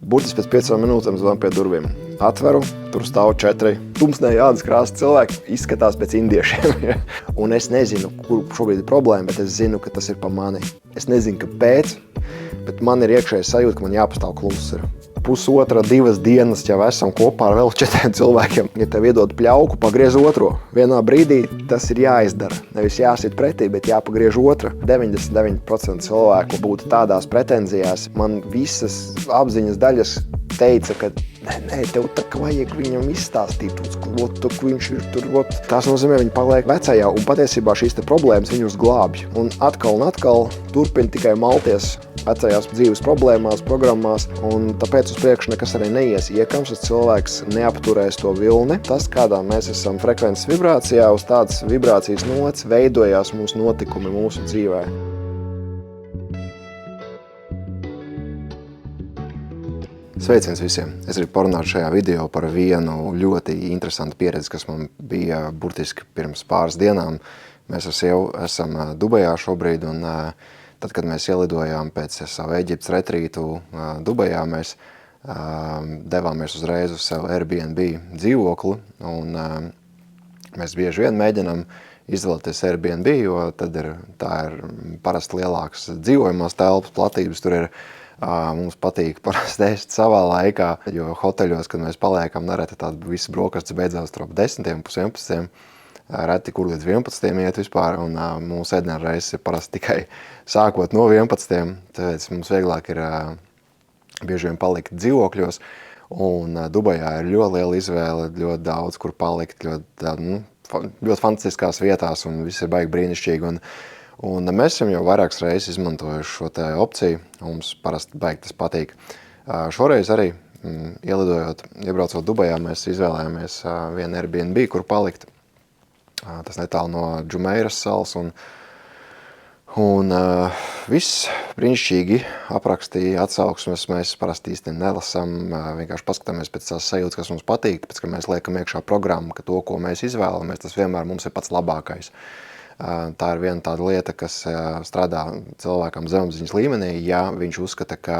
Burtiski pēc 5 minūtēm zvanu pie durvīm. Atveru, tur stāv 4 tumsnēji ādas krāsas cilvēki, izskatās pēc indiešiem. Un es nezinu, kur šobrīd ir problēma, bet es zinu, ka tas ir pa mani. Es nezinu, kāpēc, bet man ir iekšēji sajūta, ka man jāpastāv kluss. Pusotra, 2 dienas jau esam kopā ar vēl 4 cilvēkiem. Ja tev iedod pļauku, pagriez otro. Vienā brīdī tas ir jāizdara. Nevis jāsit pretī, bet jāpagriež otra. 99% cilvēku būtu tādās pretenzijās. Man visas apziņas daļas teica, ka nē, tev tā kā vajag viņam izstāstīt, ka viņš ir tur. Tas nozīmē, viņi paliek vecajā, un patiesībā šīs te problēmas viņus glābj. Un atkal turpina tikai malties vecajās dzīves problēmās, programmās, un tāpēc uz priekšu nekas arī neies iekams, tas cilvēks neapturēs to vilni. Tas, kādā mēs esam frekvences vibrācijā, uz tādas vibrācijas nots veidojās mūsu notikumi mūsu dzīvē. Sveiciens visiem! Es gribu parunāt šajā video par vienu ļoti interesantu pieredzi, kas man bija burtiski pirms pāris dienām. Mēs ar sievu esam Dubajā šobrīd, un tad, kad mēs ielidojām pēc savu Eģiptes retrītu Dubajā, mēs devāmies uzreiz uz savu Airbnb dzīvokli, un mēs bieži vien mēģinam izvēlēties Airbnb, jo tad tā ir parasti lielākas dzīvojamās telpas, platības, tur ir mums patīk parasti ēst savā laikā, jo hoteļos, kad mēs paliekam, nereti tāda visa brokastis beidzās tur ap 10, 11, reti kur līdz 11 iet vispār, un mūsu ēdiena reizes ir parasti tikai sākot no 11, tāpēc mums vieglāk ir bieži vien palikt dzīvokļos, un Dubajā ir ļoti liela izvēle, ļoti daudz, kur palikt, ļoti fantastiskās vietās, un viss ir baigi brīnišķīgi, un mēs esam jau vairākas reizes izmantojuši šo te opciju, un mums parasti baigi tas patīk. Šoreiz arī, iebraucot Dubajā, mēs izvēlējāmies vienu Airbnb, kur palikt. Tas netālu no Džumeiras salas, un viss brīnišķīgi aprakstīja atsauksmes. Mēs parasti īsti nelasam, vienkārši paskatāmies pēc tās sajūtas, kas mums patīk, pēc, ka mēs liekam iekšā programmu, ka to, ko mēs izvēlamies, tas vienmēr mums ir pats labākais. Tā ir viena tāda lieta, kas strādā cilvēkam zemapziņas līmenī, ja viņš uzskata, ka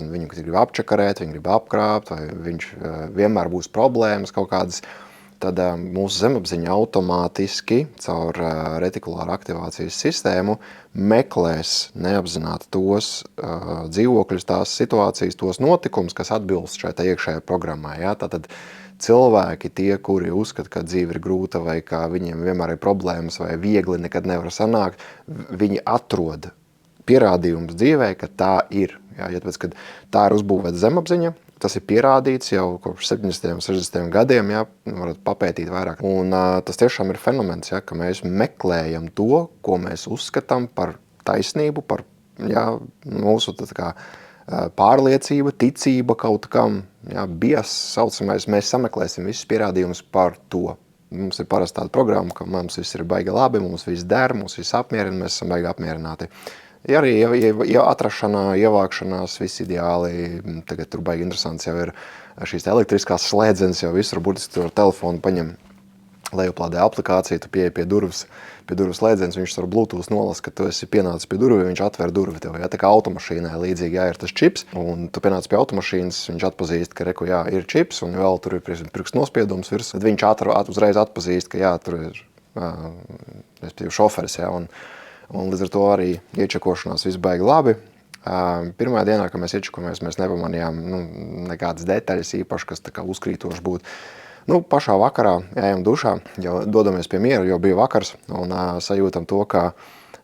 viņu grib apčakarēt, viņu grib apkrāpt, vai viņš vienmēr būs problēmas kaut kādas, tad mūsu zemapziņa automātiski caur retikulāru aktivācijas sistēmu meklēs neapzināti tos dzīvokļus, tās situācijas, tos notikumus, kas atbilst šai iekšējai programmai. Ja? Tātad cilvēki, tie, kuri uzskata, ka dzīve ir grūta vai ka viņiem vienmēr ir problēmas vai viegli nekad nevar sanākt, viņi atrod pierādījumus dzīvē, ka tā ir. Ja, tāpēc, kad tā ir uzbūvēta zemapziņa, tas ir pierādīts jau kopš 70. 60. gadiem, ja, varat papētīt vairāk. Un tas tiešām ir fenomens, ja, ka mēs meklējam to, ko mēs uzskatām par taisnību, par mūsu pārliecība, ticība kaut kam, bias saucamais, mēs sameklēsim visus pierādījumus par to. Mums ir parasti tāda programma, ka mums viss ir baigi labi, mums viss der, mums viss apmierina, mēs esam baigi apmierināti. Ja arī atrašanā, ievākšanās, viss ideāli, tagad tur baigi interesants jau ir šīs elektriskās slēdzenes, jau visur burtiski tur ar telefonu paņem lejuplādē aplikāciju, tu pieeji pie durvis slēdzenes, viņš ar Bluetooth nolas, ka tu esi pienācis pie durvi, viņš atver durvi tev, tā kā automašīnai līdzīgi, ir tas čips, un tu pienācis pie automašīnas, viņš atpazīst, ka ir čips, un vēl tur ir pirkstu nospiedums virs, tad viņš uzreiz atpazīst, ka tur ir šoferis, un līdz ar to arī iečakošanās viss baigi labi. Pirmā dienā, kad mēs iečakojamies, mēs nepamanījām nekādas detaļas īpaši, kas tā kā uzkrītoši būtu. Pašā vakarā ejam dušā, jau dodamies pie miera, jo bija vakars, un sajūtam to, ka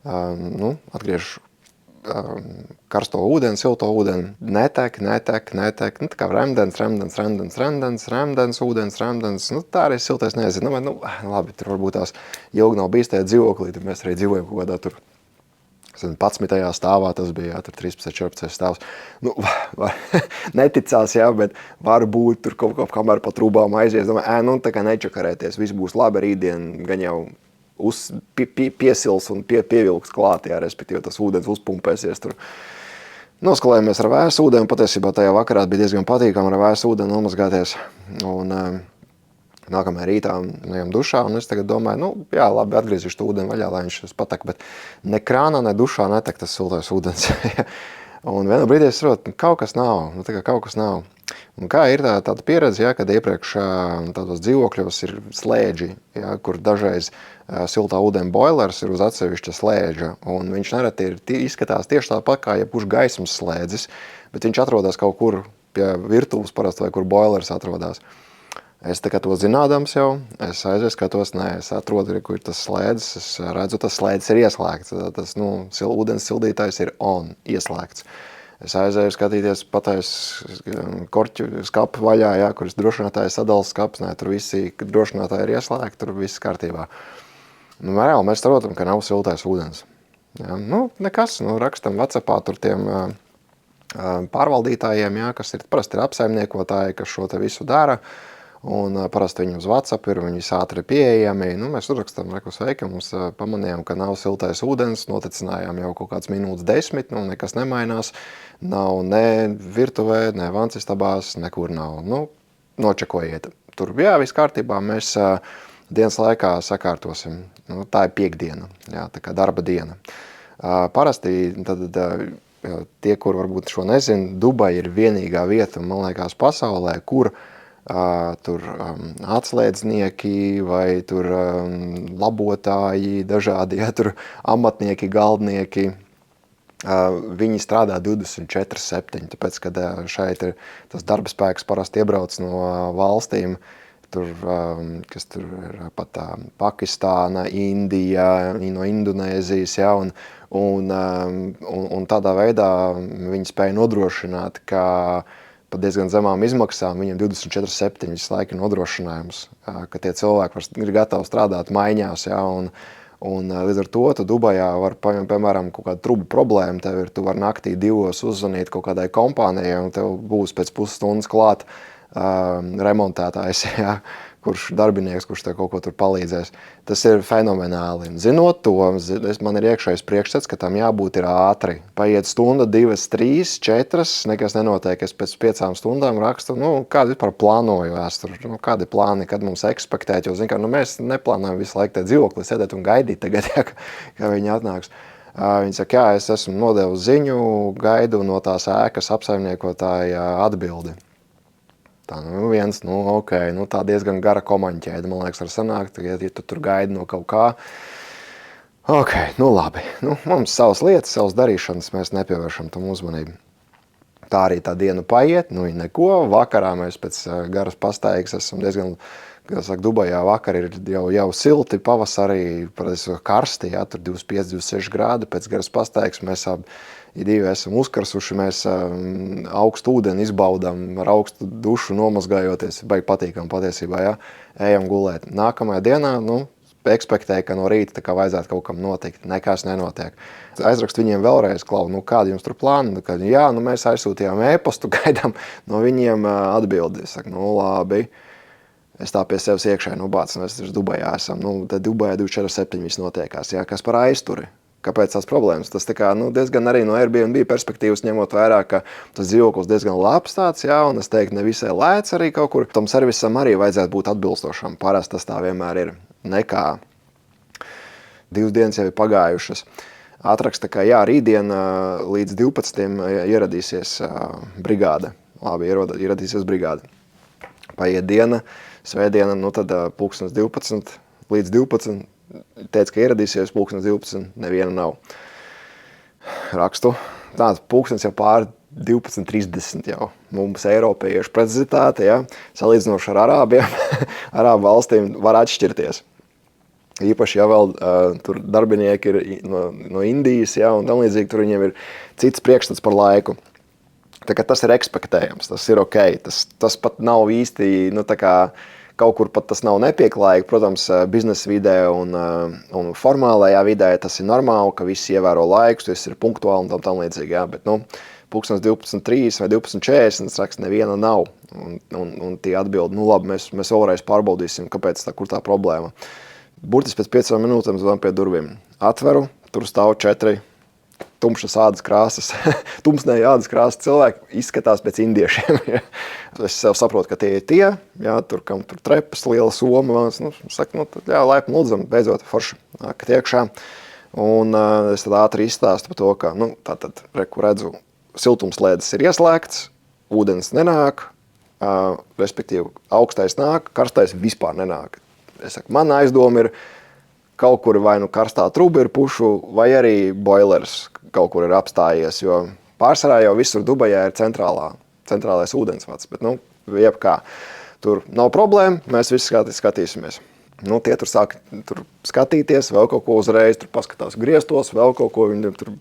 atgriež karsto ūdeni, silto ūdeni, netek, tā kā remdens, ūdens, tā arī siltais nezinu, labi, tur varbūt tās ilgi nav bijis tajā dzīvoklī, tad mēs arī dzīvojam kaut kādā tur 11. stāvā, tas bija, tur 13, 14 stāvs. Neticās, bet varbūt tur kaut kamēr pa trūbām aizies, domāju, tā kā nečakarēties, viss būs labi, rītdien gan jau piesils un pievilks klāt, respektīvi tas ūdens uzpumpēsies tur. Noskalējamies ar vēsu ūdeni, patiesībā tajā vakarā bija diezgan patīkami ar vēsu ūdeni nomazgāties, un nākamajā rītā ejam dušā, un es tagad domāju, labi, atgriezīšu to ūdeni vaļā, lai viņš patek, bet ne krānā, ne dušā netek tas siltais ūdens. Un vienā brīdī es saprotu, kaut kas nav, kaut kas nav. Un kā ir tāda pieredze, ja, kad iepriekš tādos dzīvokļos ir slēdži, ja, kur dažreiz siltā ūdens boilers ir uz atsevišķa slēdža, un viņš nereti izskatās tieši tāpat kā jebkurš gaismas slēdzis, bet viņš atrodas kaut kur pie virtuves parasti vai kur boilers atrodas. Es tā kā to zinādams jau, es aizies skatos, es atrodu, kur ir tas slēdzis, es redzu, tas slēdzis ir ieslēgts, tas, ūdens sildītājs ir ieslēgts. Es aizēju skatīties patais korķu skapu vaļā, ja, kur drošinātāja sadalas skaps, tur visi drošinātāji ir ieslēgti, tur viss kārtībā. Reāli mēs saprotam, ka nav siltais ūdens. Ja, nekas, rakstam WhatsAppā tur tiem pārvaldītājiem, ja, kas parasti ir apsaimniekotāji, kas šo te visu dara. Un parasti viņi uz WhatsApp ir, viņi ātri pieejami. Mēs uzrakstam, sveiki, mums pamanījām, ka nav siltais ūdens, notecinājām jau kaut kāds minūtes 10, nekas nemainās. Nav ne virtuvē, ne vansistabās, nekur nav. Nočekojiet. Tur, jā, viss kārtībā, mēs dienas laikā sakārtosim. Tā ir piekdiena, jā, tā kā darba diena. Parasti tad, tie, kur varbūt šo nezin, Dubai ir vienīgā vieta, man liekas, pasaulē, kur tur atslēdznieki vai tur labotāji, dažādi, ja, tur amatnieki, galdnieki, viņi strādā 24/7, tāpēc, kad šeit ir tas darba spēks parasti iebrauc no valstīm, tur, kas tur ir pat Pakistāna, Indija, no Indonēzijas, ja, un tādā veidā viņi spēja nodrošināt, ka diezgan zemām izmaksām, viņiem 24/7 visu laiku nodrošinājums, ka tie cilvēki ir gatavi strādāt maiņās, ja, un līdz ar to tu Dubajā var, piemēram, kaut kādu trubu problēmu, tu var naktī 2 uzzvanīt kaut kādai kompānijai, un tev būs pēc pusstundas klāt remontētājs, ja, kurš darbinieks, kurš tev kaut ko tur palīdzēs. Tas ir fenomenāli. Zinot to, man ir iekšējais priekšstats, ka tam jābūt ir ātri. Paiet stunda, 2, 3, 4, nekas nenotiek. Es pēc 5 stundām rakstu, kādi vispār plānoju vēsturi, kādi plāni, kad mums ekspektēt, jo, mēs neplānojam visu laiku te dzīvokli sēdēt un gaidīt tagad, ja, ka viņi atnāks. Viņi saka, jā, es esmu nodevis ziņu, gaidu no tās ēkas apsaimniekotāja atbildi. Tā, viens, ok, tā diezgan gara komaņķēde, man liekas, var sanākt, ja tu tur gaidi no kaut kā. Ok, labi, mums savas lietas, savas darīšanas, mēs nepievēršam tam uzmanību. Tā arī tā diena paiet, neko, vakarā mēs pēc garas pastaigas esam diezgan, kā saka, Dubajā vakar ir jau silti, pavasarī, karsti, ja, tur 25, 26 grādi, pēc garas pastaigas mēs divi esam uzkarsuši, mēs augstu ūdeni izbaudām, ar augstu dušu nomazgājoties, baigi patīkam patiesībā, ja, ejam gulēt. Nākamajā dienā, ekspektēju, ka no rīta tā kā vajadzētu kaut kam notikt, nekas nenotiek. Aizrakstu viņiem vēlreiz, kādi jums tur plāni? Jā, mēs aizsūtījām e-pastu, gaidām no viņiem atbildi. Es saku, labi, es tā pie sevis iekšēji, bāc, mēs Dubajā esam, tad Dubajā 24/7 viss notiekās, jā, kas par aizturi? Kāpēc tās problēmas? Tas tā kā, diezgan arī no Airbnb perspektīvas ņemot vērā, ka tas dzīvoklis diezgan labs tāds, jā, un es teiktu, ne visai lēts arī kaut kur. Tam servisam arī vajadzētu būt atbilstošam. Parasti tas tā vienmēr ir. Nekā 2 dienas jau ir pagājušas. Atraksta, ka jā, rītdien līdz 12 ieradīsies brigāde. Labi, ieradīsies brigāde. Paiet diena, svētdiena, tad 12 līdz 12. Teica, ka ieradīsies 12, neviena nav. Rakstu. Tāds pulkstens jau pār 12:30 jau. Mums eiropiešu precizitāte, ja, salīdzinoši ar arābiem, arābu valstīm var atšķirties. Īpaši, ja vēl tur darbinieki ir no Indijas, ja, un tam līdzīgi tur viņiem ir cits priekšstats par laiku. Tā kā tas ir ekspektējams, tas ir ok. Tas pat nav īsti, tā kā kaut kur pat tas nav nepieklājīgi. Protams, biznesa vidē un formālajā vidē tas ir normāli, ka visi ievēro laikus, tas ir punktuāli un tam līdzīgi. Jā, bet, 12:03 vai 12:40 raksta neviena nav. Un tie atbild, labi, mēs vēlreiz pārbaudīsim, kāpēc kur tā problēma. Burtiski pēc 5 minūtēm zvan pie durvīm. Atveru, tur stāv 4 tumšas ādas krāsas, tumsnēja ādas krāsas cilvēki izskatās pēc indiešiem. Ja. Es sev saprotu, ka tie ir tie, jā, tur trepas, liela soma, saka, jā, laipni lūdzam, beidzot forši nākat iekšā. Un es tad ātri izstāstu par to, ka, tātad, redzu siltumslēdes ir ieslēgts, ūdens nenāk, respektīvi augstais nāk, karstais vispār nenāk. Es saku, man aizdoma ir kaut kur vai nu karstā truba ir pušu, vai arī boilers kaut kur ir apstājies, jo pārsvarā jau visur Dubajā ir centrālais ūdensvads, bet, jebkā. Tur nav problēma, mēs visi skatīsimies. Tie tur sāk skatīties, vēl kaut ko uzreiz, tur paskatās griestos, vēl kaut ko viņi tur.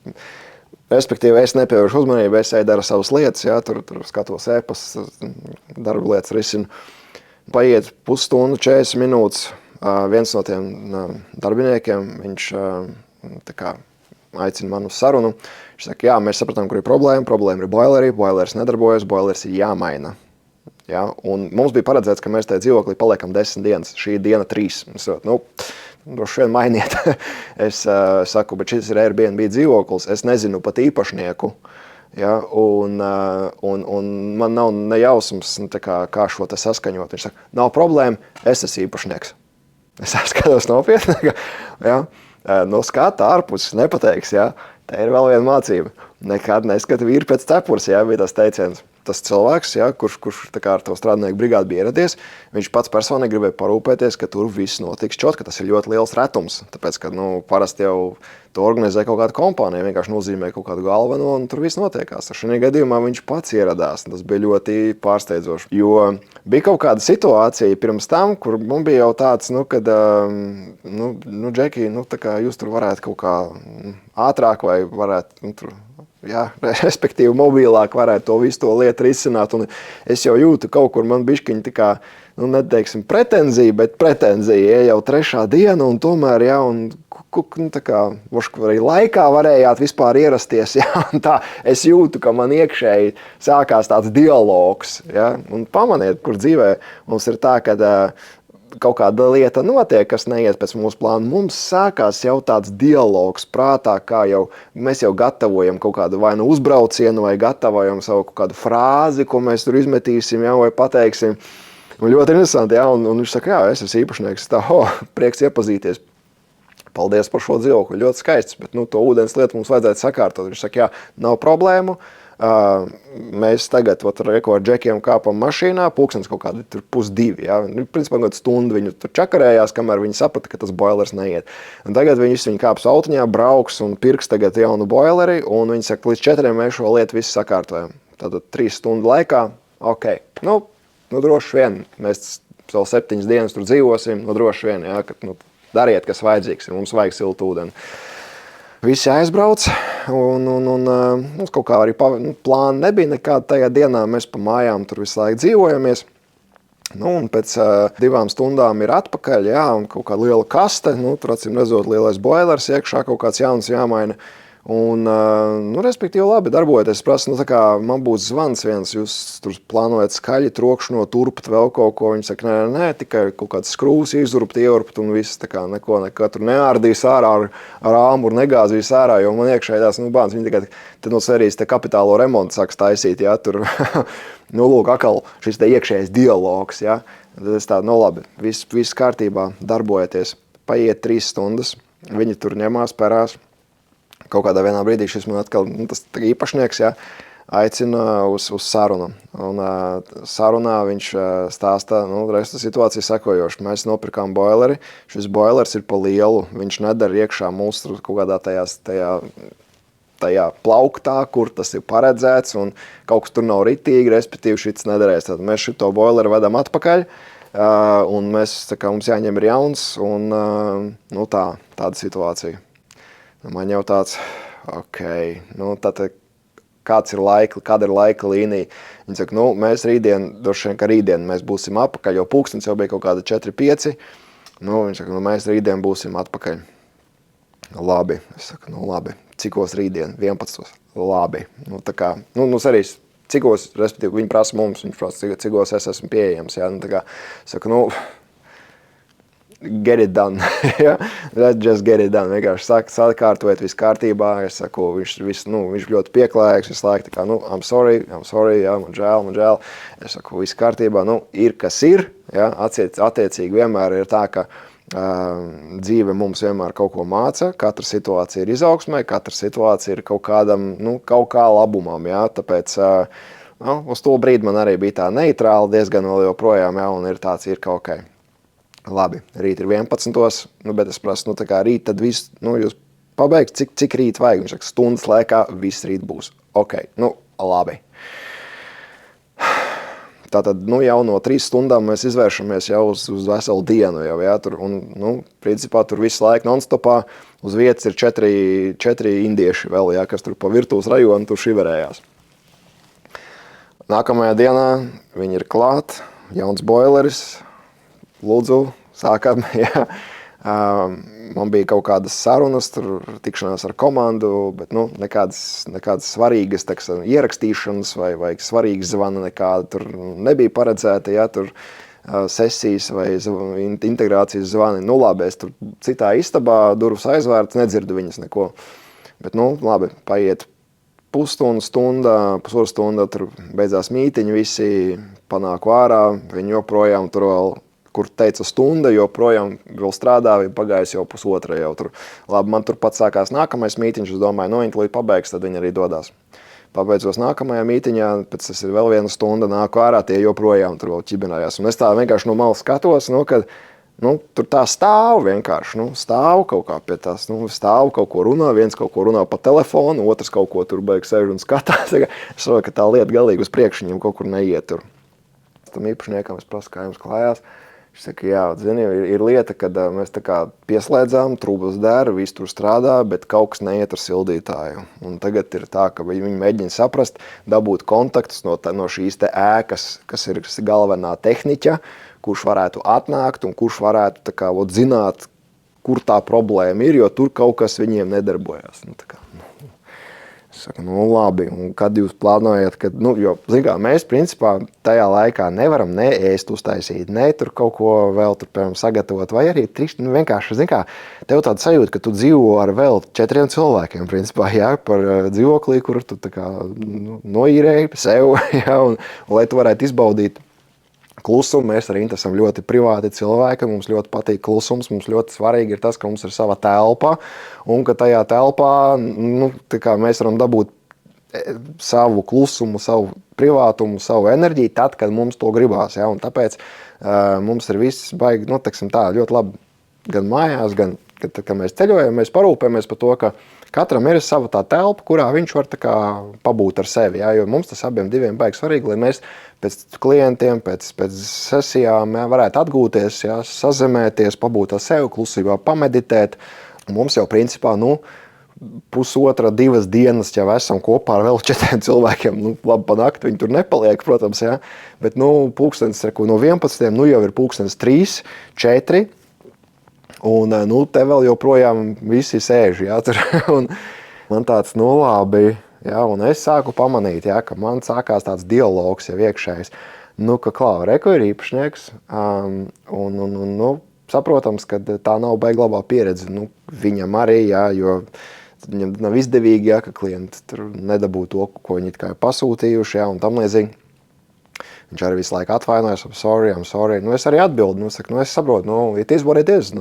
Respektīvi, es nepievēršu uzmanību, es eju dara savas lietas, tur skatos ēpas, darba lietas risinu. Paiet pusstundu, 40 minūtes, viens no tiem darbiniekiem, viņš aicina manu sarunu. Viņš saka, jā, mēs sapratām, kur ir problēma ir boileri, boilers nedarbojas, boilers ir jāmaina. Ja? Un mums bija paredzēts, ka mēs tajā dzīvoklī paliekam 10 dienas, šī diena 3. Es droši vien mainiet. Es saku, bet šis ir Airbnb dzīvoklis, es nezinu pat īpašnieku. Ja? Un man nav nejausmas, kā šo te saskaņot. Viņš saka, nav problēma, es esmu īpašnieks. Es skatos nopietni. Ja? No skata ārpus nepateiks, ja? Tā ir vēl viena mācība. Nekad neskata vīri pēc cepures, ja? Bija tas teiciens. Tas cilvēks, ja, kurš ar to strādnieku brigādu bija ieradies, viņš pats personīgi gribēja parūpēties, ka tur viss notiks čot, ka tas ir ļoti liels retums. Tāpēc, ka parasti jau to organizē kaut kāda kompānija, vienkārši nozīmē kaut kādu galveno, un tur viss notiekās. Šajā gadījumā viņš pats ieradās. Tas bija ļoti pārsteidzoši. Jo bija kaut kāda situācija pirms tam, kur man bija jau tāds, kad, Džeki, jūs tur varētu kaut kā ātrāk vai varētu, respektīvi mobilāk varētu to visu to lietu risināt. Un es jau jūtu kaut kur man bišķiņi neteiksim pretenzija, bet pretenzija jau 3. diena un tomēr, arī laikā varējāt vispār ierasties, un tā es jūtu, ka man iekšēji sākās tāds dialogs, un pamaniet, kur dzīvē mums ir tā, ka kaut kāda lieta notiek, kas neiet pēc mūsu plāna. Mums sākās jau tāds dialogs prātā, kā jau mēs jau gatavojam kaut kādu vai nu uzbraucienu, vai gatavojam savu kaut kādu frāzi, ko mēs tur izmetīsim, vai pateiksim. Un ļoti interesanti, un viņš saka, es esmu īpašnieks, prieks iepazīties. Paldies par šo dzīvokli, ļoti skaists, bet to ūdens lietu mums vajadzētu sakārtot. Viņš saka, nav problēmu. Mēs tagad ar Džekiem kāpam mašīnā, pulkstens kaut kādi tur 1:30. Principā kaut stundu viņi tur čakarējās, kamēr viņi saprata, ka tas boilers neiet. Un tagad viņi kāps autiņā, brauks un pirks tagad jaunu boileri, un viņi saka, līdz 4 mēs šo lietu visu sakārtojam. Tātad 3 stundu laikā, ok. Droši vien, mēs vēl 7 dienas tur dzīvosim, droši vien, ka dariet, kas vajadzīgs, mums vajag siltu ūdeni. Visi aizbrauc, un kaut kā arī plāna nebija nekāda tajā dienā. Mēs pa mājām tur visu laiku dzīvojamies. Un pēc 2 stundām ir atpakaļ, un kaut kāda liela kaste, tur acīm redzot lielais boilers, iekšā kaut kāds jauns jāmaina. Un, respektīvi labi darbojoties. Es prasu, man būs zvans viens, jūs tur plānojat skaļi trokšņot, turpat vēl kaut ko. Viņi saka, nē, tikai kaut kāds skrūvs izurpt, ieurpt un viss, neko tur neārdīs ārā ar āmuru, negāzīs ārā, jo man iekšēji tās, bāns, viņi tikai tad no serijas kapitālo remontu sāks taisīt, tur, lūk, atkal šis iekšējais dialogs, Tad es tādu, labi, viss kārtībā, darbojoties. Paiet 3 stundas, viņi tur ņemās, perās. Kaut kādā vienā brīdī šis man atkal, tas īpašnieks, aicina uz sarunu. Un sarunā viņš stāsta, resta situācija sekojoša. Mēs nopirkām boileri, šis boilers ir pa lielu, viņš nedara iekšā mūsu kaut kādā tajā plauktā, kur tas ir paredzēts, un kaut kas tur nav ritīgi, respektīvi šits nedarēs. Tad mēs šito boileri vedam atpakaļ, un mums jāņem ir jauns, un tāda situācija. Man jau tāds, ok, tātad kāda ir laika līnija. Viņi saka, mēs droši vien, ka rītdien mēs būsim atpakaļ, jo pulkstens jau bija kaut kāda 4-5. Viņi saka, mēs rītdien būsim atpakaļ. Labi, es saku, labi, cikos rītdien, 11. Labi, arī cikos, respektīvi, viņi prasa mums, viņš prasa, cikos es esmu pieejams, es saku, get it done, let's just get it done, vienkārši sakārtojiet, viss kārtībā, es saku, viņš ļoti pieklājīgs, visu laiku, I'm sorry, man žēl, es saku, viss kārtībā, ir kas ir, attiecīgi vienmēr ir tā, ka Dzīve mums vienmēr kaut ko māca, katra situācija ir izaugsmē, katra situācija ir kaut kādam, kaut kā labumam, jā, tāpēc uz to brīdi man arī bija tā neitrāla diezgan vēl joprojām, jā, un ir tāds, ir kaut ok. Labi, rīt ir 11, bet es prasu, tā kā rīt tad viss, jūs pabeigt, cik rīt vajag, viņš saka, stundas laikā viss rīt būs. Ok, labi. Tātad, jau no 3 stundām mēs izvēršamies jau uz veselu dienu jau, jā, tur, un, principā tur visu laiku non-stopā uz vietas ir 4 indieši vēl, jā, kas tur pa virtuves rajonu tur šiverējās. Nākamajā dienā viņi ir klāt, jauns boileris, lūdzu, sākam, jā. Man bija kaut kādas sarunas, tur tikšanās ar komandu, bet nekādas svarīgas ierakstīšanas vai svarīgas zvana nekāda tur nebija paredzēta, ja tur sesijas vai integrācijas zvani. Labi, es tur citā istabā, durvis aizvērts, nedzirdu viņas neko. Bet labi, paiet pusstunda, pusotru stunda, tur beidzās mītiņi, visi panāku ārā, viņi joprojām tur vēl, kur teica stunda, joprojām vēl strādā, pagājis jau pusotra jau tur. Labi, man tur pats sākās nākamais mītiņš, es domāju, viņi līdz pabeigs, tad viņi arī dodās. Pabeidzos nākamajā mītiņā, pēc tas ir vēl 1 stunda, nāku ārā, tie joprojām tur vēl ķibinājās. Un es tā vienkārši no malas skatos, kad tur tā stāv vienkārši, stāv kaut kā pie tās, stāv kaut ko runā, viens kaut ko runā pa telefonu, otrs kaut ko tur beig sēž un skatās. Es saprotu, ka tā lieta galīgi uz priekšu viņam kaut kur neiet tur. Tam īpašniekam es prasu, kā jums klājās. Viņš saka, jā, zini, ir lieta, kad mēs tā kā pieslēdzām, trūbas dēra, viss tur strādā, bet kaut kas neiet ar sildītāju. Un tagad ir tā, ka viņi mēģina saprast, dabūt kontaktus no šīs te ēkas, kas ir galvenā tehniķa, kurš varētu atnākt un kurš varētu tā kā zināt, kur tā problēma ir, jo tur kaut kas viņiem nedarbojas. Es saku, labi, un kad jūs plānojat, jo, zin kā, mēs principā tajā laikā nevaram ne ēst uztaisīt, ne tur kaut ko vēl tur, piemēram, sagatavot, vai arī vienkārši, zin kā, tev tāda sajūta, ka tu dzīvo ar vēl 4 cilvēkiem, principā, jā, par dzīvoklī, kur tu tā kā noīrēji sev, jā, un lai tu varētu izbaudīt klusumu, mēs arī esam ļoti privāti cilvēki, mums ļoti patīk klusums, mums ļoti svarīgi ir tas, ka mums ir sava telpa, un ka tajā telpā, tā kā mēs varam dabūt savu klusumu, savu privātumu, savu enerģiju tad, kad mums to gribās, ja, un tāpēc mums ir viss baigi, tā ļoti labi gan mājās, gan, kad mēs ceļojam, mēs parūpējamies par to, ka katram ir sava tā telpa, kurā viņš var tā kā pabūt ar sevi, ja, jo mums tas abiem diviem baigi svarīgi, lai mēs pēc klientiem, pēc sesijām varētu atgūties, ja, sazemēties, pabūt ar sevi, klusībā pameditēt. Mums jau principā, pusotra, 2 dienas jau esam kopā ar vēl 4 cilvēkiem, labi pa nakti viņi tur nepaliek, protams, ja, bet pulkstenis no 11, jau ir pulkstenis 3, 4, un te vēl joprojām visi sēž, ja, tur, un man tāds, labi, ja, un es sāku pamanīt, ja, ka man sākās tāds dialogs jau iekšējs, ka reku ir īpašnieks, un saprotams, ka tā nav baigi labā pieredze, viņam arī, ja, jo viņam nav izdevīgi, ja, ka klienti tur nedabū to, ko viņi kā ir pasūtījuši, ja, un tam līdzīgi. Viņš arī visu laiku atvainojas, I'm sorry. Es arī atbildu, saku, es saprotu, it is what it is.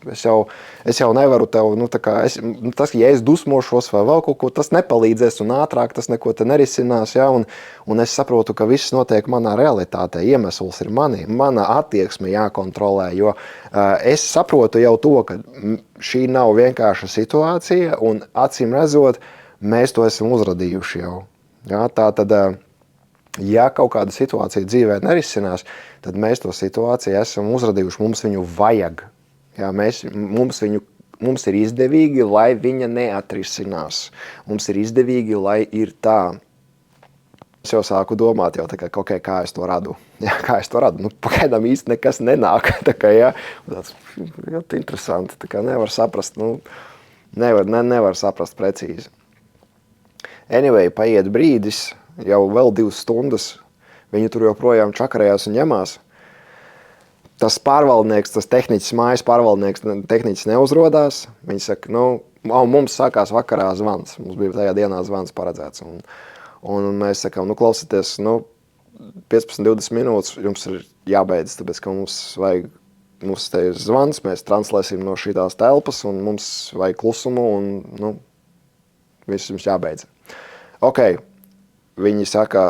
Es jau nevaru tev, tas, ja es dusmošos vai vēl kaut ko, tas nepalīdzēs un ātrāk tas neko te nerisinās, ja, un es saprotu, ka viss notiek manā realitātē, iemesls ir mana attieksme jākontrolē, jo es saprotu jau to, ka šī nav vienkārša situācija, un acīm redzot, mēs to esam uzradījuši jau. Ja, tā tad, ja kaut kāda situācija dzīvē nerisinās, tad mēs to situāciju esam uzradījuši, mums viņu vajag. Ja, mums ir izdevīgi, lai viņa neatrisinās. Mums ir izdevīgi, lai ir tā. Es jau sāku domāt, kā es to radu. Ja, kā es to radu? Pagaidām īsti nekas nenāk. Ja, tāds ļoti interesanti. Nevar saprast, nevar saprast precīzi. Anyway, paiet brīdis, jau vēl 2 stundas, viņi tur joprojām čakarējās un ņemās. Tas pārvaldnieks, tas tehniķis, mājas pārvaldnieks, tehniķis neuzrodās. Viņi saka, mums sākās vakarā zvans, mums bija tajā dienā zvans paredzēts. Un mēs sakām, klausieties, 15-20 minūtes jums ir jābeidz, tāpēc, ka mums vajag mums te ir zvans, mēs translēsim no šitās telpas, un mums vajag klusumu, un, nu, viss jums jābeidz. Ok, viņi saka,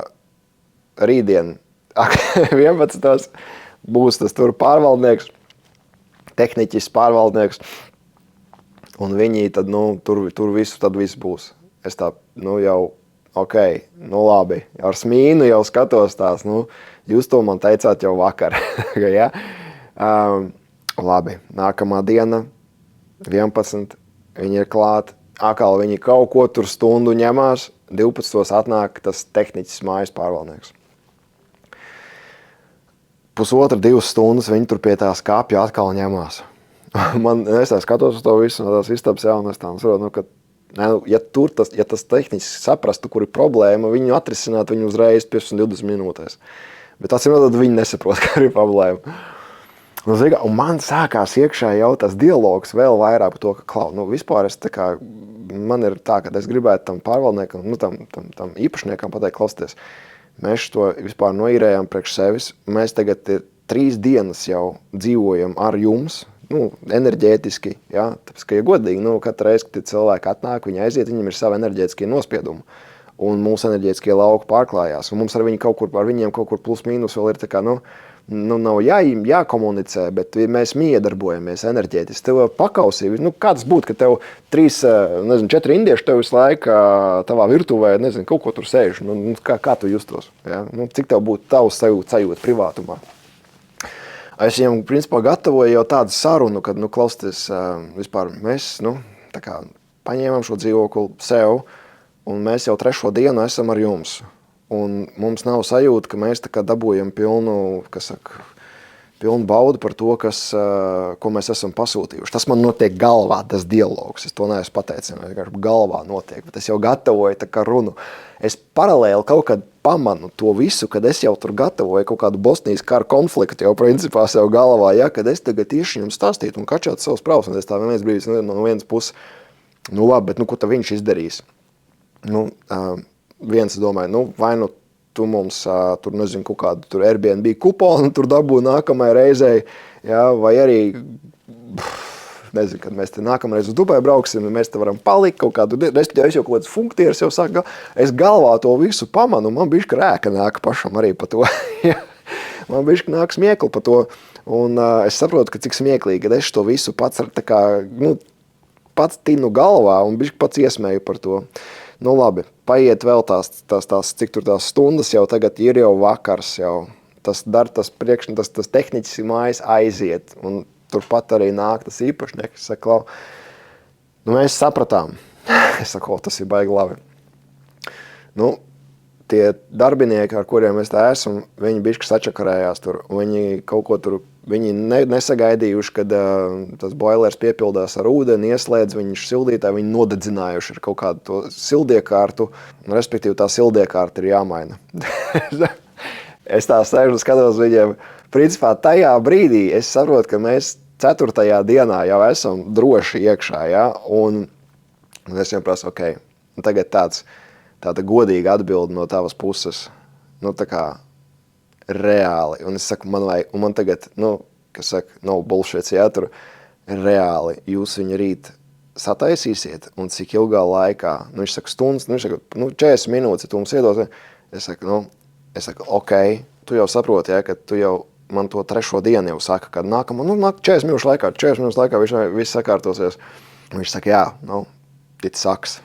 rītdien 11. būs tas tur pārvaldnieks, tehniķis pārvaldnieks, un viņi tad, nu, tur viss būs. Es tā, nu, jau, ok, nu, labi, ar smīnu jau skatos tās, nu, jūs to man teicāt jau vakar, ja? Labi, nākamā diena, 11, viņi ir klāt, atkal viņi kaut ko tur stundu ņemās, 12. atnāk tas tehniķis mājas pārvaldnieks. 1,5–2 stundas viņi tur pie tā skāpja atkal ņemās. Es tā skatos uz to visu no tās istabas jaunas tām, nu, ka, ja tas tehniķis saprastu, kur ir problēma, viņu atrisināt viņu uzreiz 15–20 minūtēs. Bet tas ir, tad viņi nesaprot, kur ir problēma. Un man sākās iekšā jau tas dialogs vēl vairāk par to, ka, klau, nu, vispār es tā kā, man ir tā, ka es gribētu tam pārvaldniekam, nu, tam īpašniekam pateikt, klausieties, mēs to vispār noīrējām priekš sevis, mēs tagad 3 dienas jau dzīvojam ar jums, nu, enerģētiski, ja, tāpēc, ka, ja godīgi, nu, katru reizi, kad cilvēki atnāk, viņi aiziet, viņiem ir savi enerģētiskie nospiedumi, un mūsu enerģētiskie lauki pārklājās, un mums ar viņiem kaut kur plus mīnus vēl ir tā kā, nu, nav jākomunicē, bet mēs miedarbojamies enerģētiski. Tev pakausīja, nu, kāds būtu, ka tev 4 indieši tev visu laiku tavā virtuvē, nezinu, kaut ko tur sēž, nu, kā tu justos, ja? Nu, cik tev būtu tavs sajūta privātumā. Es viņam, principā, gatavoju jau tādu sarunu, kad, nu, klausieties, vispār mēs, nu, tā kā paņēmām šo dzīvokli sev, un mēs jau 3. dienu esam ar jums. Un mums nav sajūta, ka mēs tā kā dabūjam pilnu baudu par to, ko mēs esam pasūtījuši. Tas man notiek galvā, tas dialogs. Es to neesmu pateicis, vienkārši galvā notiek, bet es jau gatavoju tā kā runu. Es paralēli kaut kad pamanu to visu, kad es jau tur gatavoju kaut kādu Bosnijas kara konfliktu jau principā sev galvā, ja, kad es tagad tieši jums stāstītu un kačāt savus pravus. Un es tā vienreiz brīdis no vienas puses, nu labi, bet nu, ko tā viņš izdarīs? Nu, viens domāju, nu, vai nu tu mums tur, nezinu, kaut kādu tur Airbnb kuponu tur dabū nākamajai reizei, ja, vai arī, nezinu, kad mēs te nākamreiz uz Dubai brauksim, mēs te varam palikt kaut kādu, es jau kaut kāds funktieris jau saku, es galvā to visu pamanu, man bišķi rēka nāk pašam arī pa to, ja. Man bišķi nāk smiekli pa to, un es saprotu, ka cik smieklīgi, kad es to visu pats, tā kā, nu, pats tinu galvā un bišķi pats iesmēju par to. Nu labi, paiet vēl tās cik tur tās stundas jau tagad ir jau vakars jau. Tas tehniķis mājas aiziet, un turpat arī nāk tas īpašnieks. Saka, klau, nu mēs sapratām. Es saku, tas ir baigi labi. Nu, tie darbinieki, ar kuriem es tā esmu, viņi bišķi sačakarējās tur. Viņi kaut ko tur, viņi nesagaidījuši, kad tas boilers piepildās ar ūdeni, ieslēdz viņu sildītāju, viņi nodedzinājuši ar kaut kādu to sildiekārtu, respektīvi tā sildiekārta ir jāmaina. Es tā sēžu un skatos viņiem. Principā tajā brīdī es saprotu, ka mēs 4. dienā jau esam droši iekšā, ja? Un es viņam prasu, ok, tagad tāda godīga atbilde no tavas puses, nu tā kā reāli, un es saku, man tagad, nu, kas saka, no bullshits, jā, tur reāli jūs viņu rīt sataisīsiet, un cik ilgā laikā, nu, viņš saka stundas, nu, viņš saka, nu, 40 minūtes, ja tu mums iedos, es saku, ok, tu jau saproti, jā, ka tu jau man to 3. dienu jau saka, kad nāk 40 minūšu laikā viss sakārtosies. Un viņš saka, jā, nu, tic saks.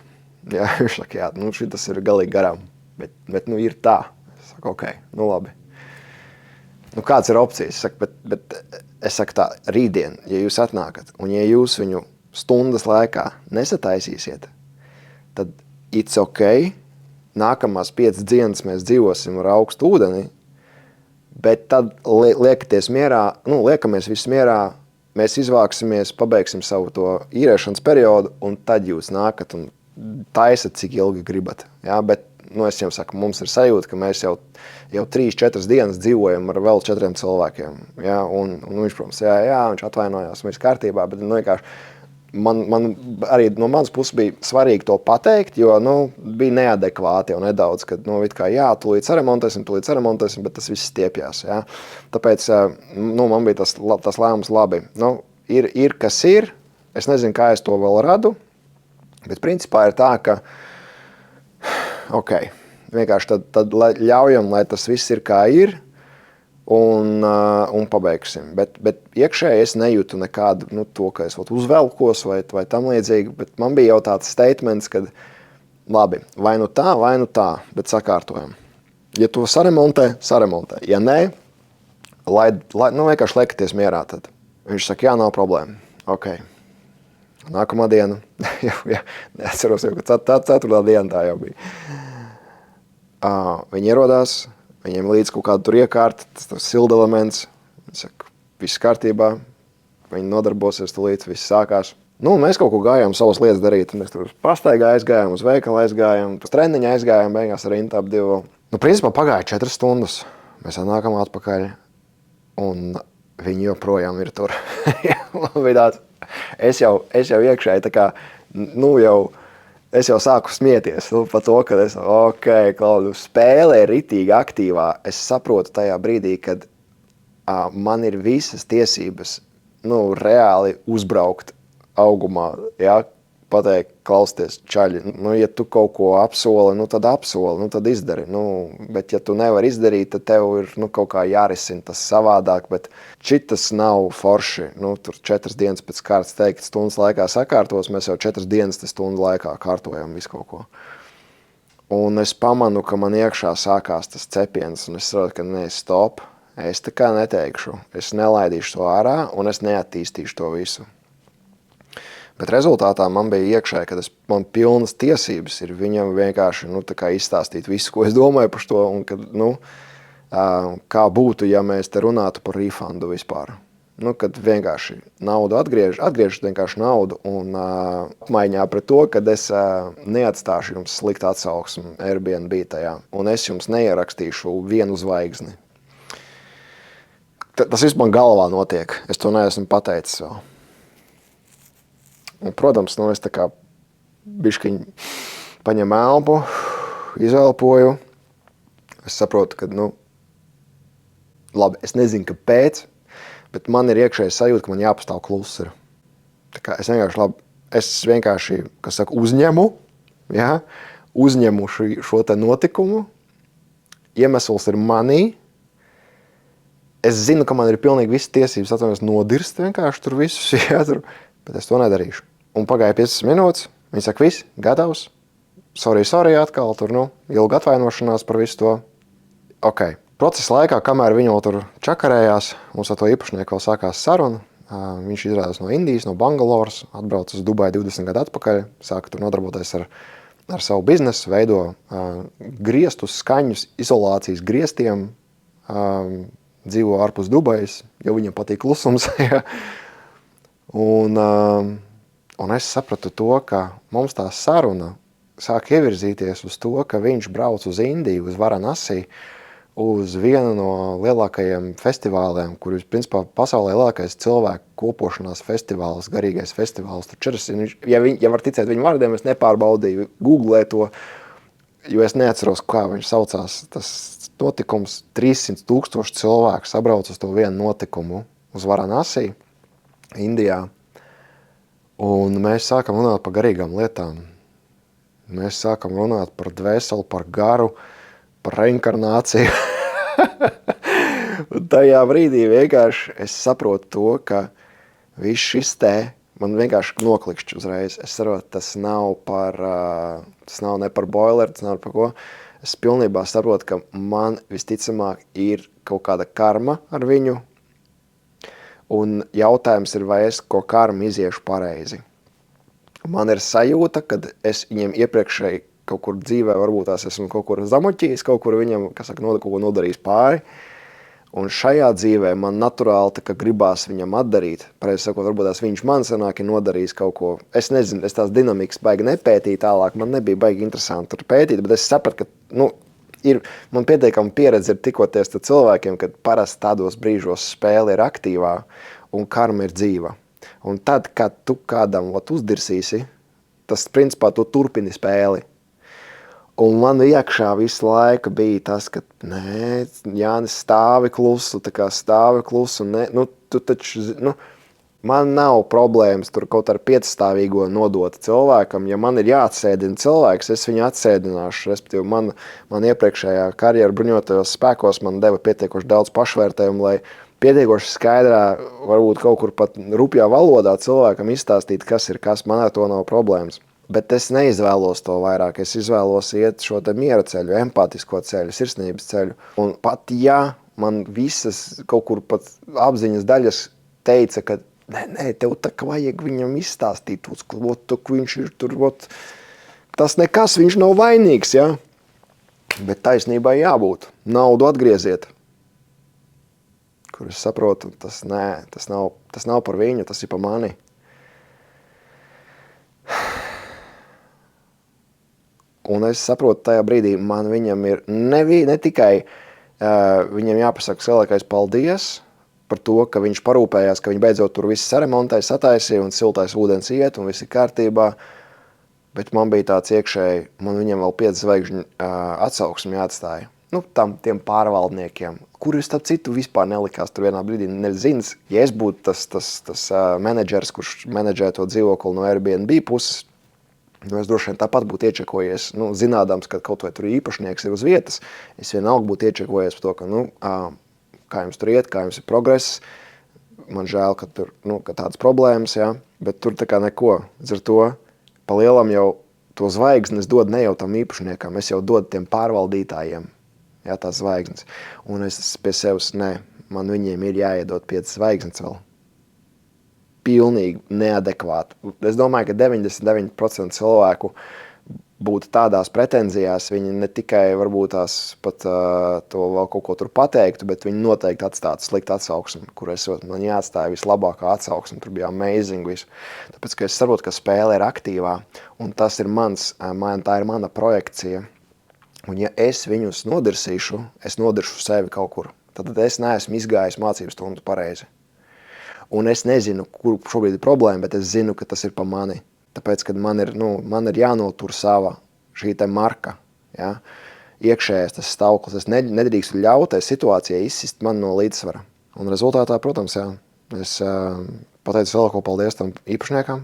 Jā, viņš saka, jā, nu, šitas ir galīgi garām, bet nu, ir tā. Es saku, ok, nu, labi. Nu, kāds ir opcijas? Bet es saku tā, rītdien, ja jūs atnākat, un ja jūs viņu stundas laikā nesataisīsiet, tad it's ok, nākamās 5 dienas mēs dzīvosim ar augstu ūdeni, bet tad liekamies viss mierā, mēs izvāksimies, pabeigsim savu to īrēšanas periodu, un tad jūs nākat un taisat, cik ilgi gribat. Jā, bet nu, es jums saku, mums ir sajūta, ka mēs jau 3-4 dienas dzīvojam ar vēl 4 cilvēkiem. Jā, un viņš, protams, jā, viņš atvainojās, viss kārtībā, bet nu, vienkārši man arī no manas puses bija svarīgi to pateikt, jo, bija neadekvāti jau nedaudz, kad, it kā, jā, tūlīt saremontēsim, bet tas viss stiepjās, jā. Tāpēc, man bija tas lēmums labi. Ir, kas ir, es nezinu, kā es to vēl radu, bet principā ir tā, ka, vienkārši tad ļaujam, lai tas viss ir kā ir, un pabeigsim. Bet iekšēji es nejūtu nekādu, to, ka es uzvelkos vai tam līdzīgi, bet man bija jau tāds statements, kad labi, vai nu tā, bet sakārtojam. Ja to saremontē. Ja nē, vienkārši liekaties mierā tad. Viņš saka, jā, nav problēma. Nākamā diena, neatceros jau, ka tā 4. diena tā jau bija. Viņi ierodās, viņiem līdz kaut kādu tur iekārta, tas sildelements, viņi saka, viss kārtībā, viņi nodarbosies tulīt, viss sākās. Mēs kaut ko gājām savas lietas darīt, mēs tur pastaigā aizgājām, uz veikalu aizgājām, uz treniņu aizgājām, beigās ar Intu ap 2. Principā pagāja 4 stundas, mēs nākam atpakaļ, un viņi joprojām ir tur. Es jau iekšēji tā kā, es jau sāku smieties par to, ka Klaudu, spēle ir ritīgi aktīvā. Es saprotu tajā brīdī, kad man ir visas tiesības reāli uzbraukt augumā, ja, pateikt, klausties čaļi. Ja tu kaut ko apsoli, tad apsoli, tad izdari. Bet ja tu nevari izdarīt, tad tev ir kaut kā jārisina tas savādāk, bet šitas nav forši. Tur 4 dienas pēc kārtas teikt, stundas laikā sakārtos, mēs jau 4 dienas stundu laikā kārtojam visu kaut ko. Un es pamanu, ka man iekšā sākās tas cepiens, un es saprotu, ka nē, stop, es tā kā neteikšu, es nelaidīšu to ārā, un es neattīstīšu to visu. Bet rezultātā man bija iekšē, ka man pilnas tiesības ir viņam vienkārši tā kā izstāstīt visu, ko es domāju par to, un kad, kā būtu, ja mēs te runātu par refundu vispār. Kad vienkārši naudu atgriežu vienkārši naudu un apmaiņā pret to, kad es neatstāšu jums sliktu atsauksmi Airbnb tajā, un es jums neierakstīšu 1 zvaigzni. Tas viss man galvā notiek, es to neesmu pateicis vēl. Un, protams, es tā kā biškiņ paņem elpu, izelpoju. Es saprotu, ka, labi, es nezinu, kāpēc, bet man ir iekšēji sajūta, ka man jāpastāv klusi. Tā kā es vienkārši, kas saka, uzņemu šo te notikumu. Iemesls ir manī. Es zinu, ka man ir pilnīgi visas tiesības atvainojos nodirst vienkārši tur visus, bet es to nedarīšu. Un pagāja 15 minūtes, viņi saka, viss, gatavs, sorry, atkal tur, ilga atvainošanās par visu to. Procesa laikā, kamēr viņi tur čakarējās, mums ar to īpašnieku vēl sākās saruna. Viņš izrādās no Indijas, no Bangaloras, atbrauc uz Dubaju 20 gadu atpakaļ, sāka tur nodarboties ar savu biznesu, veido griestus, skaņus, izolācijas griestiem, dzīvo ārpus Dubajas, jo viņam patīk klusums. Un es sapratu to, ka mums tā saruna sāk ievirzīties uz to, ka viņš brauc uz Indiju, uz Varanasi, uz vienu no lielākajiem festivāliem, kur ir, principā, pasaulē lielākais cilvēku kopošanās festivāls, garīgais festivāls. Ja var ticēt viņu vārdiem, es nepārbaudīju, googlē to, jo es neatceros, kā viņš saucās. Tas notikums 300,000 cilvēku sabrauc uz to vienu notikumu uz Varanasi, Indijā. Un mēs sākam runāt par garīgām lietām. Mēs sākam runāt par dvēseli, par garu, par reinkarnāciju. Un tajā brīdī vienkārši es saprotu to, ka viss šis man vienkārši noklikšķi uzreiz. Es saprotu, tas nav ne par boileru, tas nav par ko. Es pilnībā saprotu, ka man visticamāk ir kaut kāda karma ar viņu. Un jautājums ir, vai es ko karmu iziešu pareizi. Man ir sajūta, kad es viņiem iepriekšēji kaut kur dzīvē, varbūt tās esmu kaut kur zamuķījis, kaut kur viņam, kaut ko nodarījis pāri. Un šajā dzīvē man naturāli tā kā gribās viņam atdarīt. Pareizi sakot, varbūt tās viņš man sanāk ir nodarījis kaut ko. Es nezinu, es tās dinamikas baigi nepētīju tālāk, man nebija baigi interesanti tur pētīt, bet es sapratu, ka, man pietiekama pieredze ir tikoties ar cilvēkiem, kad parasti tādos brīžos spēle ir aktīvā un karma ir dzīva. Un tad, kad tu kādam uzdirsīsi, tas principā tu turpini spēli. Un man iekšā visu laiku bija tas, ka nē, Jānis stāvi klusu, tu taču, man nav problēmas tur kaut ar piecstāvīgo nodot cilvēkam. Ja man ir jāatsēdina cilvēks, es viņu atsēdināšu. Respektīvi, man iepriekšējā karjera bruņotajos spēkos man deva pietiekoši daudz pašvērtējumu, lai pietiekoši skaidrā, varbūt kaut kur pat rupjā valodā cilvēkam izstāstīt, kas ir kas. Man ar to nav problēmas. Bet es neizvēlos to vairāk. Es izvēlos iet šo te miera ceļu, empātisko ceļu, sirsnības ceļu. Un pat ja man visas kaut kur pat apziņas daļas teica, ka nē, tev tā kā vajag viņam izstāstīt, viņš ir tur, tas nekas, viņš nav vainīgs, ja? Bet taisnībai jābūt. Naudu atgrieziet. Kur es saprotu, tas nav par viņu, tas ir par mani. Un es saprotu, tajā brīdī man viņam ir ne tikai viņam jāpasaka lielākais paldies par to, ka viņš parūpējās, ka viņi beidzot tur visu saremontēja, sataisīja un siltais ūdens iet un viss ir kārtībā. Bet man bija tāds iekšēji, man viņam vēl 5 zvaigžņu atsauksmi jāatstāja. Tiem pārvaldniekiem, kuri starp citu vispār nelikās tur vienā brīdī nezins. Ja es būtu tas menedžers, kurš menedžē to dzīvokli no Airbnb puses, es droši vien tāpat būtu iečekojies, zinādams, ka kaut vai tur īpašnieks ir uz vietas, es vienalga būtu iečekojies par to, ka, kā jums tur iet, kā jums ir progress, man žēl, ka tur, ka tādas problēmas, ja? Bet tur tā kā neko. Līdz ar to, pa lielam jau to zvaigznes dod ne jau tam īpašniekam, es jau dodu tiem pārvaldītājiem, ja, tās zvaigznes. Un es pie sevis, man viņiem ir jāiedod 5 zvaigznes vēl. Pilnīgi neadekvāti. Es domāju, ka 99% cilvēku būtu tādās pretenzijās, viņi ne tikai varbūt tās pat to vēl kaut ko tur pateiktu, bet viņi noteikti atstātu sliktu atsauksmi, kur man jāatstāja vislabākā atsauksme, tur bija amazing visu. Tāpēc, ka es saprotu, ka spēle ir aktīvā, un tas ir tā ir mana projekcija. Un ja es viņus nodirsīšu, es nodiršu sevi kaut kur, tad es neesmu izgājis mācību stundu pareizi. Un es nezinu, kur šobrīd ir problēma, bet es zinu, ka tas ir pa mani. Tāpēc, kad man ir jānotur sava šī te marka, ja? Iekšējais tas stāvoklis. Es nedrīkstu ļautai situācijai izsist man no līdzsvara. Un rezultātā, protams, jā, es pateicu vēl ko paldies tam īpašniekam.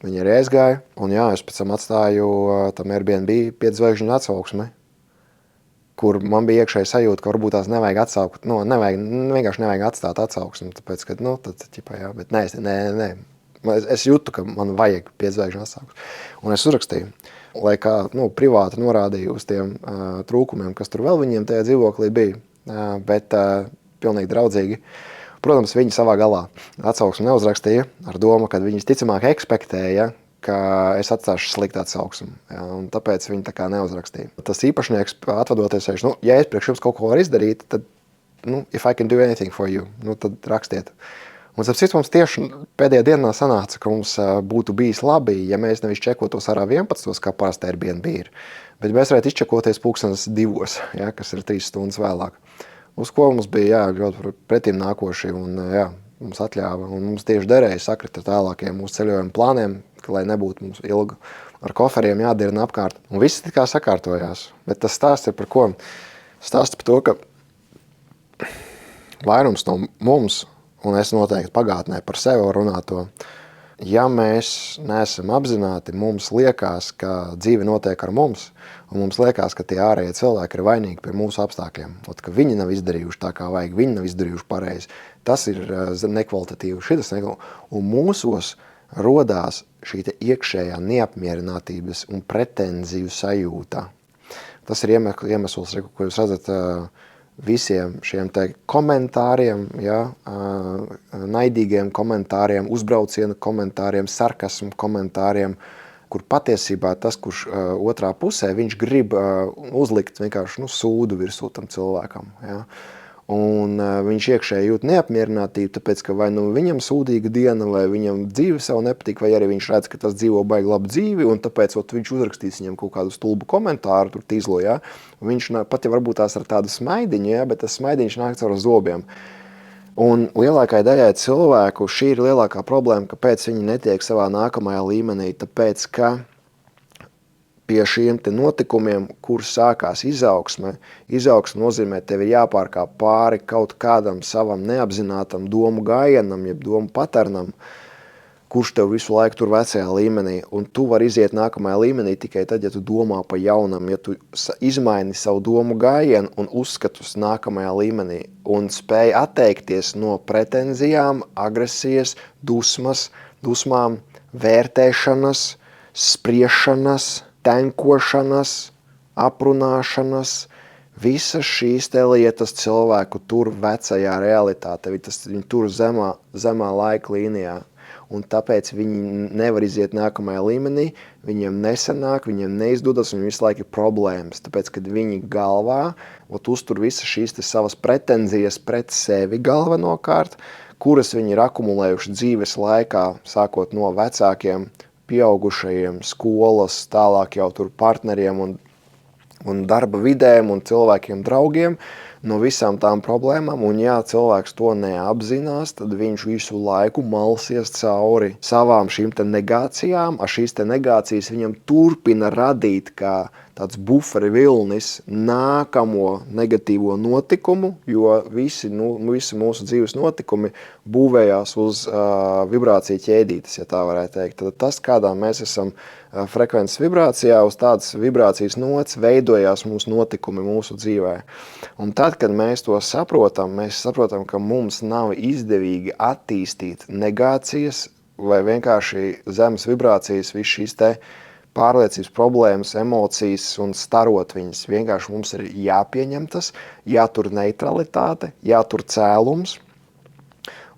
Viņi arī aizgāja. Un jā, es pēc tam atstāju tam Airbnb 5 zvaigžņu atsauksmi, kur man bija iekšēji sajūta, ka varbūt tās nevajag atsaukt, vienkārši nevajag atstāt atsauksmi, tāpēc, ka, jā, bet nē. Es jūtu, ka man vajag 5 zvaigžņu atsaukt. Un es uzrakstīju, lai kā, privāti norādīju uz tiem trūkumiem, kas tur vēl viņiem tajā dzīvoklī bija, bet pilnīgi draudzīgi. Protams, viņi savā galā atsauksmi neuzrakstīja ar domu, ka viņi ticamāk ekspektēja, ka es atstāšu sliktu atsauksmi, ja, un tāpēc viņi tā kā neuzrakstīja. Tas īpašnieks atvadoties, ja es priekš jums kaut ko var izdarīt, tad, if I can do anything for you, tad rakstiet. Un sapcīt, mums tieši pēdējā dienā sanāca, ka mums būtu bijis labi, ja mēs nevis čekotos arā 11, kā parasti Airbnb ir, bet mēs varētu izčekoties 2:00, ja, kas ir 3 stundas vēlāk. Uz ko mums bija ļoti pretim nākoši, un mums atļāva, un mums tieši derēja sakrita tālākajiem mūsu ceļojuma plāniem, lai nebūtu mums ilgi ar koferiem jādirna apkārt. Un viss tikai sakārtojās. Bet tas stāsts ir par ko? Stāsts par to, ka vairums no mums, un es noteikti pagātnē par sevi runāju to, ja mēs neesam apzināti, mums liekas, ka dzīve notiek ar mums, un mums liekas, ka tie ārējie cilvēki ir vainīgi pie mūsu apstākļiem, ka viņi nav izdarījuši tā, kā vajag, viņi nav izdarījuši pareizi. Tas ir nekvalitatīvi, šitas nekvalitatīvi. Un mūsos rodās šī iekšējā neapmierinātības un pretenziju sajūta. Tas ir iemesls, ko jūs redzat visiem šiem te komentāriem, ja, naidīgiem komentāriem, uzbraucienu komentāriem, sarkasmu komentāriem, kur patiesībā tas, kurš otrā pusē, viņš grib uzlikt vienkārši sūdu virsū tam cilvēkam. Ja. Un viņš iekšēji jūt neapmierinātību, tāpēc, ka vai viņam sūdīga diena, vai viņam dzīve savu nepatīk, vai arī viņš redz, ka tas dzīvo baigi labu dzīvi, un tāpēc viņš uzrakstīs viņam kaut kādu stulbu komentāru, tur tīzlo, ja? Viņš pat ja varbūt tās ar tādu smaidiņu, ja? Bet tas smaidiņš nāk caur zobiem. Un lielākai daļai cilvēku šī ir lielākā problēma, kāpēc viņi netiek savā nākamajā līmenī, tāpēc, ka pie šiem te notikumiem, kur sākās izaugsme nozīmē, tev ir jāpārkāp pāri kaut kādam savam neapzinātam domu gājienam, jeb domu paternam, kurš tev visu laiku tur vecajā līmenī, un tu vari iziet nākamajā līmenī tikai tad, ja tu domā pa jaunam, ja tu izmaini savu domu gājienu un uzskatus nākamajā līmenī, un spēj atteikties no pretenzijām, agresijas, dusmām, vērtēšanas, spriešanas, tenkošanas, aprunāšanas, visas šīs te lietas cilvēku tur vecajā realitāte, viņi tur zemā laika līnijā. Un tāpēc viņi nevar iziet nākamajā līmenī, viņiem nesanāk, viņiem neizdodas, un visu laiku ir problēmas. Tāpēc, kad viņi galvā uztur visas šīs savas pretenzijas pret sevi galvenokārt, kuras viņi ir akumulējuši dzīves laikā, sākot no vecākiem, pieaugušajiem, skolas, tālāk jau tur partneriem un darba vidēm un cilvēkiem, draugiem, no visām tām problēmām, un ja cilvēks to neapzinās, tad viņš visu laiku malsies cauri savām šīm te negācijām, šīs te negācijas viņam turpina radīt kā tāds buferi vilnis nākamo negatīvo notikumu, jo visi mūsu dzīves notikumi būvējās uz vibrāciju ķēdītes, ja tā varētu teikt. Tad tas, kādā mēs esam frekvences vibrācijā, uz tādas vibrācijas nots veidojās mūsu notikumi mūsu dzīvē. Un tad, kad mēs to saprotam, ka mums nav izdevīgi attīstīt negācijas vai vienkārši zemes vibrācijas, visu šīs te pārliecības problēmas, emocijas un starot viņas. Vienkārši mums ir jāpieņem tas, jātur neutralitāte, jātur cēlums,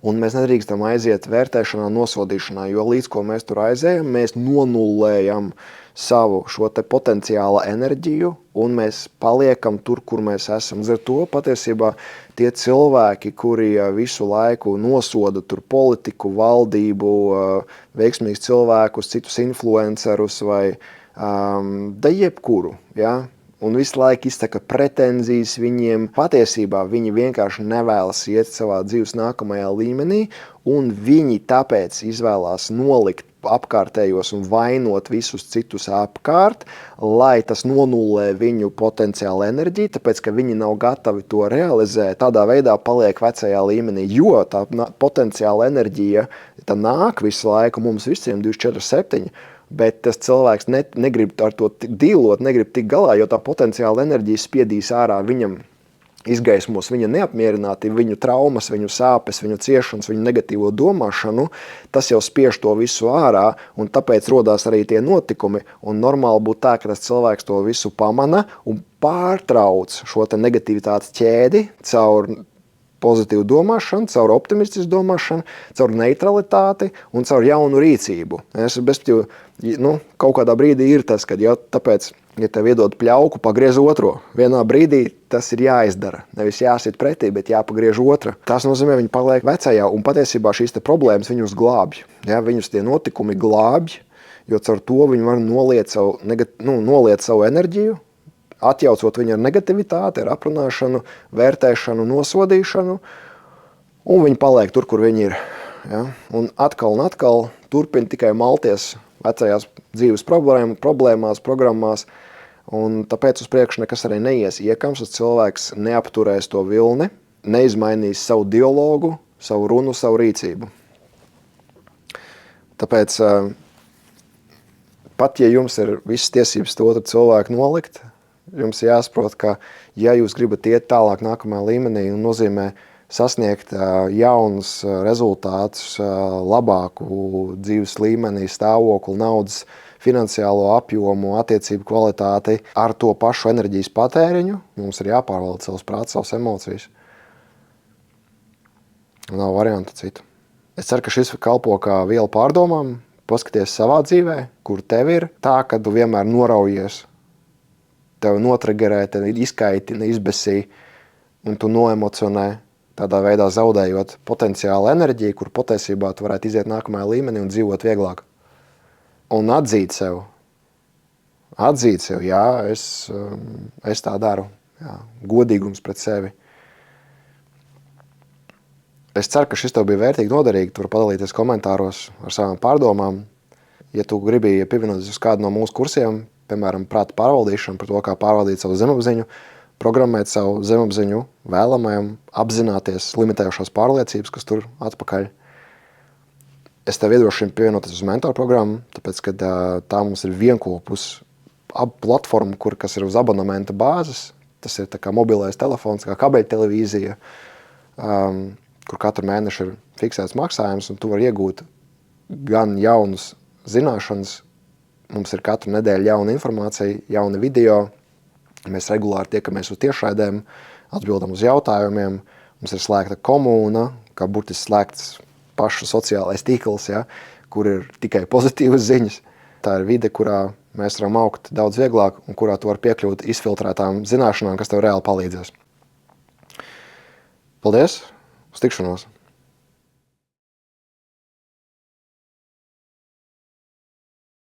un mēs nedrīkstam aiziet vērtēšanā, nosodīšanā, jo līdz ko mēs tur aizējam, mēs nonullējam savu šo te potenciāla enerģiju, un mēs paliekam tur, kur mēs esam. Ar to patiesībā tie cilvēki, kuri visu laiku nosoda tur politiku, valdību, veiksmīgus cilvēkus, citus influencerus vai da jebkuru, ja? Un visu laiku izsaka pretenzijas viņiem. Patiesībā viņi vienkārši nevēlas iet savā dzīves nākamajā līmenī, un viņi tāpēc izvēlās nolikt apkārtējos un vainot visus citus apkārt, lai tas nonullē viņu potenciālu enerģiju, tāpēc, ka viņi nav gatavi to realizēt, tādā veidā paliek vecajā līmenī, jo tā potenciāla enerģija tā nāk visu laiku mums visiem 24/7, bet tas cilvēks negrib ar to dīlot, negrib tikt galā, jo tā potenciāla enerģija spiedīs ārā viņam, izgaismos viņa neapmierinātību, viņu traumas, viņu sāpes, viņu ciešanas, viņu negatīvo domāšanu, tas jau spiež to visu ārā, un tāpēc rodās arī tie notikumi, un normāli būtu tā, ka tas cilvēks to visu pamana un pārtrauc šo te negativitātes ķēdi caur pozitīvu domāšanu, caur optimistisku domāšanu, caur neutralitāti un caur jaunu rīcību. Kaut kādā brīdī ir tas, kad jau tāpēc, ja tev iedod pļauku, pagriez otro. Vienā brīdī tas ir jāizdara. Nevis jāsit pretī, bet jāpagriež otra. Tas nozīmē, viņi paliek vecajā, un patiesībā šīs te problēmas viņus glābj. Ja, viņus tie notikumi glābj, jo caur to viņi var noliet savu enerģiju, atjaucot viņu ar negativitāti, ar aprunāšanu, vērtēšanu, nosodīšanu, un viņi paliek tur, kur viņi ir. Ja? Un atkal turpina tikai malties vecajās dzīves problēmās, programmās, un tāpēc uz priekšu nekas arī neies iekams, tas cilvēks neapturēs to vilni, neizmainīs savu dialogu, savu runu, savu rīcību. Tāpēc pat, ja jums ir visas tiesības to otru cilvēku nolikt, jums jāsaprot, ka ja jūs gribat iet tālāk nākamajā līmenī un nozīmē sasniegt jaunus rezultātus, labāku dzīves līmenī, stāvokli, naudas, finansiālo apjomu, attiecību kvalitāti ar to pašu enerģijas patēriņu, mums ir jāpārvalda savs prāts, savas emocijas. Nav variantu citu. Es ceru, ka šis kalpo kā viela pārdomām, paskaties savā dzīvē, kur tev ir tā, ka tu vienmēr noraujies. Tev notrigerē, tev izkaiti, izbesī, un tu noemocionē, tādā veidā zaudējot potenciālu enerģiju, kur patiesībā tu varētu iziet nākamajā līmenī un dzīvot vieglāk. Un atzīt sev, jā, es tā daru, jā, godīgums pret sevi. Es ceru, ka šis tev bija vērtīgi noderīgi. Tu vari padalīties komentāros ar savām pārdomām. Ja tu gribi pievienoties uz kādu no mūsu kursiem, piemēram, prāta pārvaldīšanu, par to, kā pārvaldīt savu zemapziņu, programmēt savu zemapziņu vēlamajam, apzināties limitējošās pārliecības, kas tur atpakaļ. Es tev iedrošinu pievienoties uz mentoru programmu, tāpēc, ka tā mums ir vienkopus platforma, kas ir uz abonementa bāzes. Tas ir tā kā mobilais telefons, kā kabeļtelevīzija, kur katru mēnešu ir fiksēts maksājums, un tu vari iegūt gan jaunus zināšanas. Mums ir katru nedēļu jauna informācija, jauni video. Mēs regulāri tiekamies uz tiešraidēm, atbildam uz jautājumiem. Mums ir slēgta komūna, kā burtiski slēgts pašu sociālais tīkls, ja, kur ir tikai pozitīvas ziņas. Tā ir vide, kurā mēs varam augt daudz vieglāk un kurā tu vari piekļūt izfiltrētām zināšanām, kas tev reāli palīdzēs. Paldies! Uz tikšanos!